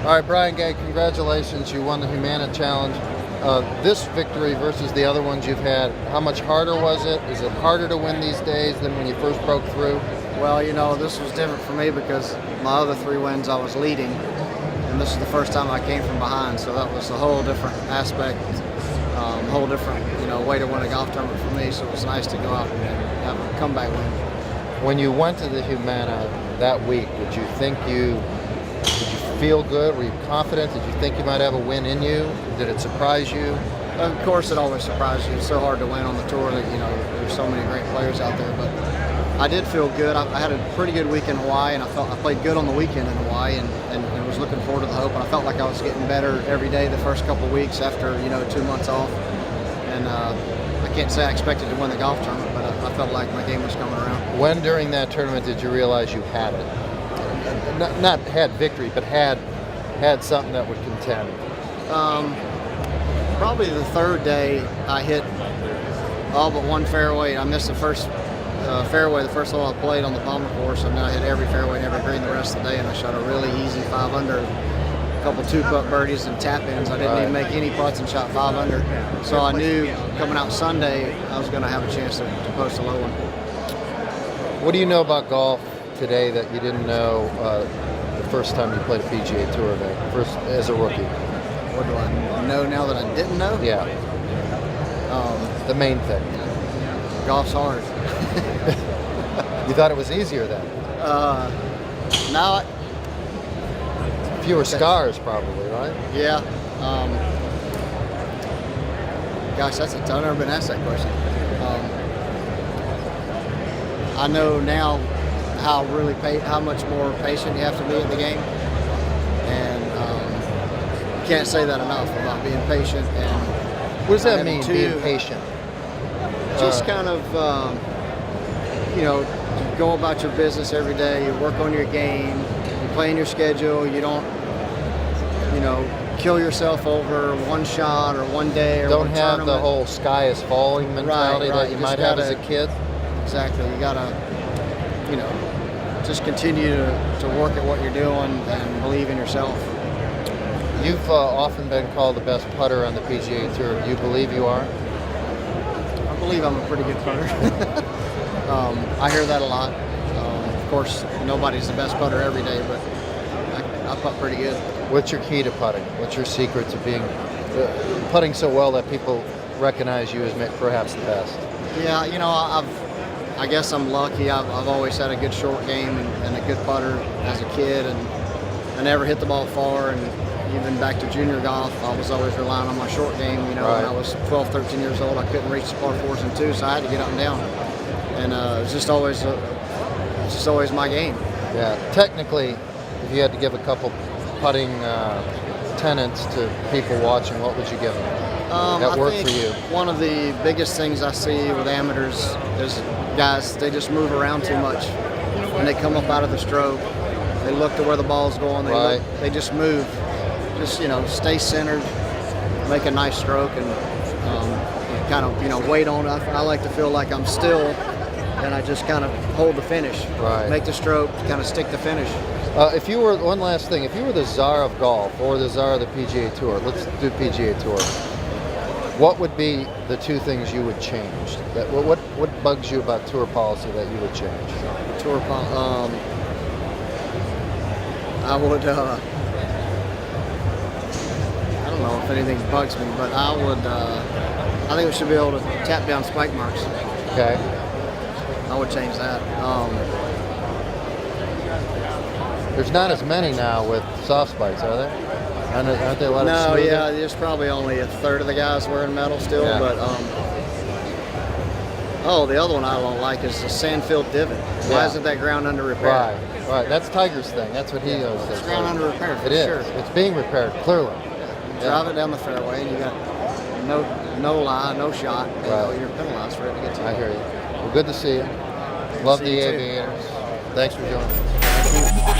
All right, Brian Gay, congratulations. You won the Humana Challenge. This victory versus the other ones you've had, how much harder was it? Is it harder to win these days than when you first broke through? Well, this was different for me because my other 3 wins I was leading, and this is the first time I came from behind, so that was a whole different aspect, whole different way to win a golf tournament for me. So it was nice to go out and have a comeback win. When you went to the Humana that week, did you feel good? Were you confident? Did you think you might have a win in you? Did it surprise you? Of course, it always surprises you. It's so hard to win on the tour that there's so many great players out there. But I did feel good. I had a pretty good week in Hawaii, and I played good on the weekend in Hawaii, and was looking forward to the Hope. And I felt like I was getting better every day the first couple of weeks after 2 months off. And I can't say I expected to win the golf tournament, but I felt like my game was coming around. When during that tournament did you realize you had it? Not had victory, but had something that would contend? Probably the third day I hit all but one fairway. I missed the first fairway the first hole I played on the Palmer course, and then I hit every fairway and every green the rest of the day, and I shot a really easy 5 under, a couple 2-putt birdies and tap-ins. I didn't even make any putts and shot 5 under. So I knew coming out Sunday I was going to have a chance to post a low one. What do you know about golf today that you didn't know the first time you played a PGA Tour event, first as a rookie? What do I know now that I didn't know? Yeah. The main thing. Golf's hard. You thought it was easier then? Now, fewer scars probably, right? Yeah. Gosh, that's a ton. I've never been asked that question. I know now how much more patient you have to be in the game, and you can't say that enough about being patient. And what does that mean, being patient? Just kind of, you go about your business every day. You work on your game. You play in your schedule. You don't, kill yourself over one shot or one day or don't one have tournament. The whole sky is falling mentality right. that you might have as a kid. Exactly. You gotta, just continue to work at what you're doing and believe in yourself. You've often been called the best putter on the PGA Tour. Do you believe you are? I believe I'm a pretty good putter. I hear that a lot. Of course, nobody's the best putter every day, but I putt pretty good. What's your key to putting? What's your secret to being putting so well that people recognize you as perhaps the best? Yeah, I guess I'm lucky. I've always had a good short game and a good putter as a kid, and I never hit the ball far. And even back to junior golf, I was always relying on my short game. When I was 12, 13 years old, I couldn't reach the par 4s and 2s, so I had to get up and down. And it's just always my game. Yeah, technically, if you had to give a couple putting tenets to people watching, what would you give them? That worked for you. One of the biggest things I see with amateurs is guys, they just move around too much. When they come up out of the stroke, they look to where the ball's going. They just move. Just stay centered, make a nice stroke, and kind of wait on it. I like to feel like I'm still, and I just kind of hold the finish. Right. Make the stroke, kind of stick the finish. If you were one last thing, if you were the czar of golf or the czar of the PGA Tour, let's do PGA Tour. What would be the 2 things you would change? What bugs you about tour policy that you would change? Tour policy. I would. I don't know if anything bugs me, but I would. I think we should be able to tap down spike marks. Okay. I would change that. There's not as many now with soft spikes, are there? Aren't they a lot of No, smoother? yeah, there's probably only a third of the guys wearing metal still, yeah. But the other one I don't like is the sand-filled divot. Why isn't that ground under repair? Right. That's Tiger's thing. That's what he does. It's ground under repair. It is. Sure. It's being repaired clearly. Drive it down the fairway, and you got no lie, no shot. You're penalized for it to get to you. I hear you. Well, good to see you. Love the Aviators. Thanks for joining us. Thank you.